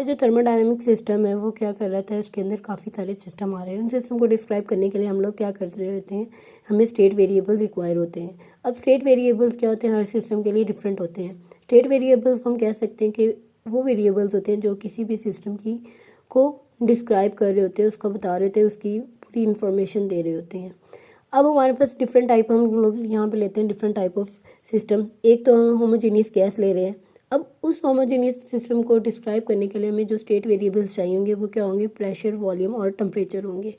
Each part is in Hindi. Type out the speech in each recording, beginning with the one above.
हमारा जो थर्मोडायनामिक सिस्टम है वो क्या कर रहा था, उसके अंदर काफ़ी सारे सिस्टम आ रहे हैं। उन सिस्टम को डिस्क्राइब करने के लिए हम लोग क्या कर रहे होते हैं, हमें स्टेट वेरिएबल्स रिक्वायर होते हैं। अब स्टेट वेरिएबल्स क्या होते हैं, हर सिस्टम के लिए डिफरेंट होते हैं। स्टेट वेरिएबल्स हम कह सकते हैं कि वो वेरिएबल्स होते हैं जो किसी भी सिस्टम की को डिस्क्राइब कर रहे होते हैं, उसको बता रहे होते हैं, उसकी पूरी इन्फॉर्मेशन दे रहे होते हैं। अब हमारे पास डिफरेंट टाइप हम लोग यहाँ पे लेते हैं डिफरेंट टाइप ऑफ सिस्टम। एक तो हम होमोजेनियस गैस ले रहे हैं। अब उस होमोजेनियस सिस्टम को डिस्क्राइब करने के लिए हमें जो स्टेट वेरिएबल्स चाहिए होंगे वो क्या होंगे, प्रेशर, वॉल्यूम और टेम्परेचर होंगे।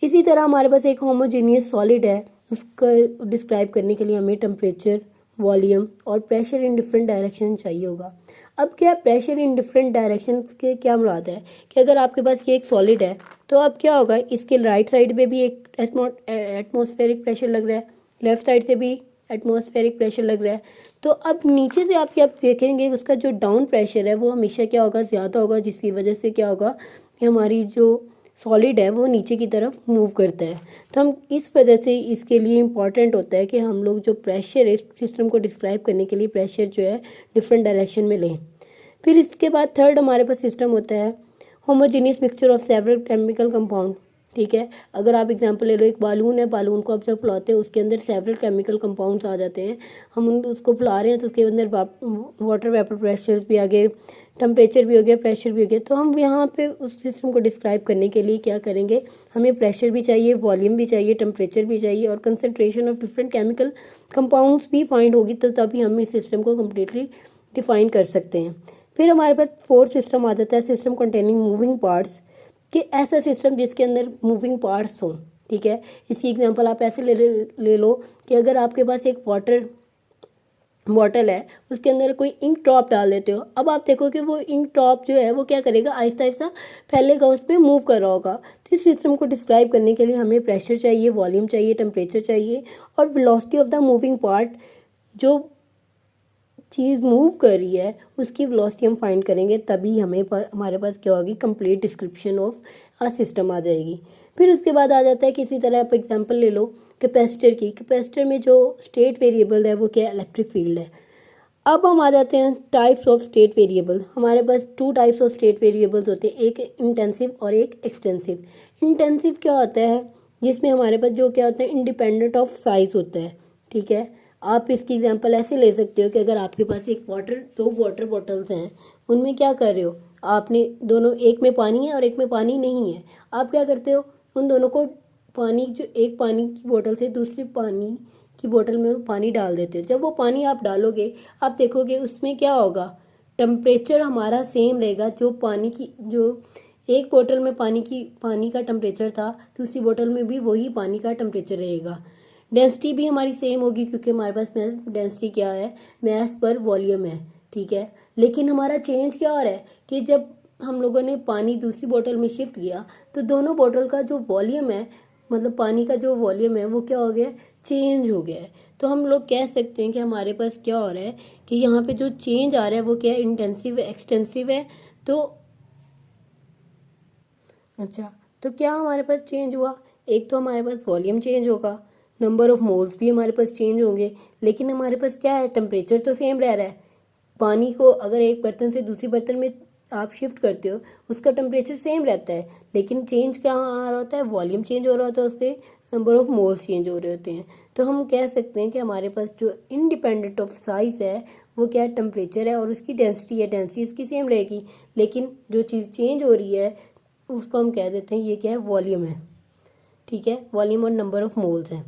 इसी तरह हमारे पास एक होमोजेनियस सॉलिड है, उसको डिस्क्राइब करने के लिए हमें टेम्परेचर, वॉल्यूम और प्रेशर इन डिफरेंट डायरेक्शन चाहिए होगा। अब क्या प्रेशर इन डिफरेंट डायरेक्शन के क्या मुराद है कि अगर आपके पास ये एक सॉलिड है तो अब क्या होगा, इसके राइट साइड पे भी एक एटमॉस्फेरिक प्रेशर लग रहा है, लेफ्ट साइड से भी एटमॉस्फेरिक प्रेशर लग रहा है। तो अब नीचे से आप देखेंगे उसका जो डाउन प्रेशर है वो हमेशा क्या होगा, ज़्यादा होगा, जिसकी वजह से क्या होगा कि हमारी जो सॉलिड है वो नीचे की तरफ मूव करता है। तो हम इस वजह से इसके लिए इम्पॉर्टेंट होता है कि हम लोग जो प्रेशर है, इस सिस्टम को डिस्क्राइब करने के लिए प्रेशर जो है डिफरेंट डायरेक्शन में लें। फिर इसके बाद थर्ड हमारे पास सिस्टम होता है homogeneous mixture of several chemical compound. ठीक है, अगर आप एग्जांपल ले लो, एक बालून है, बालून को आप जब फुलाते हैं उसके अंदर सेवरल केमिकल कंपाउंड्स आ जाते हैं। हम उसको फुला रहे हैं तो उसके अंदर वाटर वेपर प्रेशर्स भी आ गए, टेम्परेचर भी हो गया, प्रेशर भी हो गया। तो हम यहाँ पे उस सिस्टम को डिस्क्राइब करने के लिए क्या करेंगे, हमें प्रेशर भी चाहिए, वॉल्यूम भी चाहिए, टेम्परेचर भी चाहिए और concentration of different chemical compounds भी फाइंड होगी, तो तभी हम इस सिस्टम को कम्प्लीटली डिफाइन कर सकते हैं। फिर हमारे पास फोर्थ सिस्टम आ जाता है सिस्टम कंटेनिंग मूविंग पार्ट्स, कि ऐसा सिस्टम जिसके अंदर मूविंग पार्ट्स हों। ठीक है, इसकी एग्जांपल आप ऐसे ले लो कि अगर आपके पास एक वाटर बॉटल है, उसके अंदर कोई इंक ड्रॉप डाल देते हो। अब आप देखो कि वो इंक ड्रॉप जो है वो क्या करेगा, आहिस्ता आहिस्ता फैलेगा, उस पर मूव कर रहा होगा। तो इस सिस्टम को डिस्क्राइब करने के लिए हमें प्रेशर चाहिए, वॉल्यूम चाहिए, टेम्परेचर चाहिए और velocity of the moving part, जो चीज़ मूव कर रही है उसकी वेलोसिटी हम फाइंड करेंगे, तभी हमारे पास क्या होगी, complete description of a system आ जाएगी। फिर उसके बाद आ जाता है किसी तरह आप एग्जांपल ले लो कैपेसिटर की। कैपेसिटर में जो स्टेट वेरिएबल है वो क्या है, इलेक्ट्रिक फील्ड है। अब हम आ जाते हैं टाइप्स ऑफ स्टेट वेरिएबल। हमारे पास two types of state variables होते हैं, एक इंटेंसिव और एक एक्सटेंसिव। इंटेंसिव क्या होता है, जिसमें हमारे पास जो क्या होता है, इंडिपेंडेंट ऑफ साइज होता है। ठीक है, आप इसकी एग्जांपल ऐसे ले सकते हो कि अगर आपके पास दो वाटर बॉटल्स हैं, उनमें क्या कर रहे हो, आपने दोनों, एक में पानी है और एक में पानी नहीं है, आप क्या करते हो, उन दोनों को पानी, जो एक पानी की बोतल से दूसरी पानी की बोतल में पानी डाल देते हो। जब वो पानी आप डालोगे, आप देखोगे उसमें क्या होगा, टेम्परेचर हमारा सेम रहेगा। जो एक बोतल में पानी का टेम्परेचर था, दूसरी बोतल में भी वही पानी का टेम्परेचर रहेगा। डेंसिटी भी हमारी सेम होगी क्योंकि हमारे पास डेंसिटी क्या है, मास पर वॉल्यूम है। ठीक है, लेकिन हमारा चेंज क्या हो रहा है कि जब हम लोगों ने पानी दूसरी बोतल में शिफ्ट किया तो दोनों बोतल का जो वॉल्यूम है, मतलब पानी का जो वॉल्यूम है वो क्या हो गया, चेंज हो गया है। तो हम लोग कह सकते हैं कि हमारे पास क्या हो रहा है कि यहाँ पे जो चेंज आ रहा है वो क्या है, इंटेंसिव है, एक्सटेंसिव है। तो अच्छा, तो क्या हमारे पास चेंज हुआ, एक तो हमारे पास वॉल्यूम चेंज होगा, नंबर ऑफ मोल्स भी हमारे पास चेंज होंगे, लेकिन हमारे पास क्या है, टेम्परेचर तो सेम रह रहा है। पानी को अगर एक बर्तन से दूसरी बर्तन में आप शिफ्ट करते हो, उसका टेम्परेचर सेम रहता है, लेकिन चेंज कहाँ आ रहा होता है, वॉल्यूम चेंज हो रहा होता है, उसके नंबर ऑफ मोल्स चेंज हो रहे होते हैं। तो हम कह सकते हैं कि हमारे पास जो इंडिपेंडेंट ऑफ साइज है वो क्या है, टेम्परेचर है, और उसकी डेंसिटी है, डेंसिटी उसकी सेम रहेगी, लेकिन जो चीज़ चेंज हो रही है उसको हम कह देते हैं ये क्या है, वॉल्यूम है। ठीक है, वॉल्यूम और नंबर ऑफ मोल्स हैं।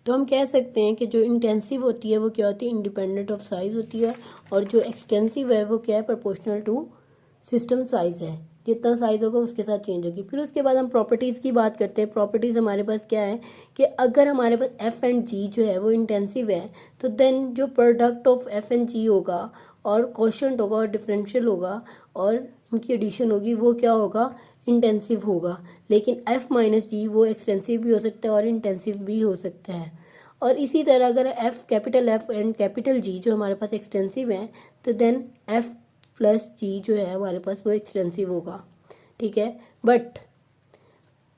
तो हम कह सकते हैं कि जो इंटेंसिव होती है वो क्या होती है, इंडिपेंडेंट ऑफ साइज होती है, और जो एक्सटेंसिव है वो क्या है, प्रोपोर्शनल टू सिस्टम साइज है, जितना साइज होगा उसके साथ चेंज होगी। फिर उसके बाद हम प्रॉपर्टीज़ की बात करते हैं। प्रॉपर्टीज़ हमारे पास क्या है कि अगर हमारे पास एफ एंड जी जो है वो इंटेंसिव है, तो देन जो प्रोडक्ट ऑफ एफ एंड जी होगा और क्वोशंट होगा और डिफरेंशियल होगा और इनकी एडिशन होगी, वो क्या होगा, इंटेंसिव होगा। लेकिन एफ माइनस जी वो एक्सटेंसिव भी हो सकता है और इंटेंसिव भी हो सकता है। और इसी तरह अगर capital F and capital G जो हमारे पास एक्सटेंसिव हैं, तो देन एफ प्लस जी जो है हमारे पास वो एक्सटेंसिव होगा। ठीक है, बट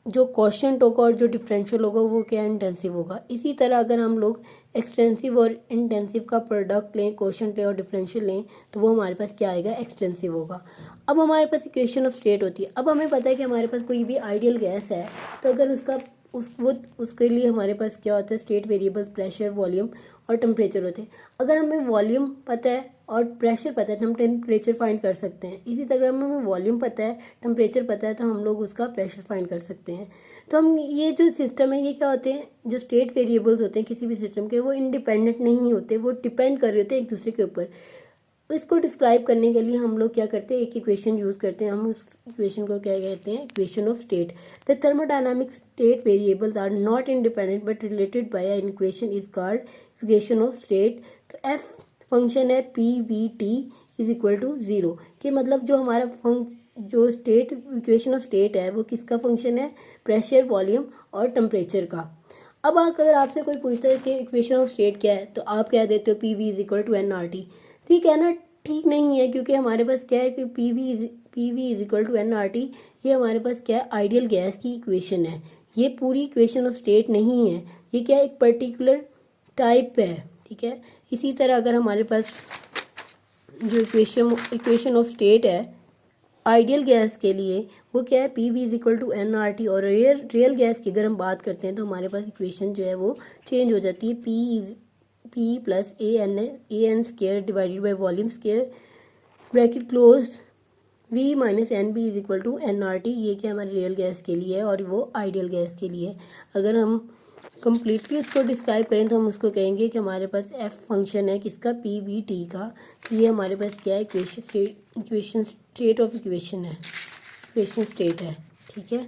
जो क्वोशंट होगा और जो डिफरेंशियल होगा वो क्या इंटेंसिव होगा। इसी तरह अगर हम लोग एक्सटेंसिव और इंटेंसिव का प्रोडक्ट लें, क्वोशंट लें और डिफरेंशियल लें तो वो हमारे पास क्या आएगा, एक्सटेंसिव होगा। अब हमारे पास इक्वेशन ऑफ स्टेट होती है। अब हमें पता है कि हमारे पास कोई भी आइडियल गैस है तो अगर उसके लिए हमारे पास क्या होता है, स्टेट वेरिएबल्स प्रेशर, वॉल्यूम और टेम्परेचर होते हैं। अगर हमें वॉल्यूम पता है और प्रेशर पता है तो हम टेम्परेचर फाइंड कर सकते हैं। इसी तरह हमें वॉल्यूम पता है, टेम्परेचर पता है तो हम लोग उसका प्रेशर फाइंड कर सकते हैं। तो हम ये जो सिस्टम है ये क्या होते हैं, जो स्टेट वेरिएबल्स होते हैं किसी भी सिस्टम के, वो इंडिपेंडेंट नहीं होते, वो डिपेंड कर रहे होते हैं एक दूसरे के ऊपर। इसको डिस्क्राइब करने के लिए हम लोग क्या करते हैं, एक इक्वेशन यूज़ करते हैं। हम उस इक्वेशन को क्या कहते हैं, equation of state. The thermodynamic state variables are not independent but related by an equation is called equation of state. तो एफ फंक्शन है P V T is equal to 0 कि मतलब जो हमारा जो स्टेट इक्वेशन ऑफ स्टेट है वो किसका फंक्शन है, प्रेशर, वॉल्यूम और टेम्परेचर का। अब अगर आपसे कोई पूछता है कि इक्वेशन ऑफ स्टेट क्या है तो आप कह देते हो P V is equal to N R T. तो ये कहना ठीक नहीं है क्योंकि हमारे पास क्या है कि P V is equal to N R T, ये हमारे पास क्या है, आइडियल गैस की इक्वेशन है। ये पूरी इक्वेशन ऑफ स्टेट नहीं है, ये क्या है, एक पर्टिकुलर टाइप है, ठीक है। इसी तरह अगर हमारे पास जो इक्वेशन ऑफ स्टेट है आइडियल गैस के लिए वो क्या है, P V is equal to N R T. और रियल गैस की अगर हम बात करते हैं तो हमारे पास इक्वेशन जो है वो चेंज हो जाती है, P plus A N square divided by volume square bracket close V minus N B is equal to N R T. ये क्या हमारे रियल गैस के लिए है और वो आइडियल गैस के लिए है। अगर हम कंप्लीटली उसको डिस्क्राइब करें तो हम उसको कहेंगे कि हमारे पास एफ फंक्शन है किसका, पी वी टी का। ये हमारे पास क्या है, इक्वेशन स्टेट ऑफ इक्वेशन है, इक्वेशन स्टेट है, ठीक है।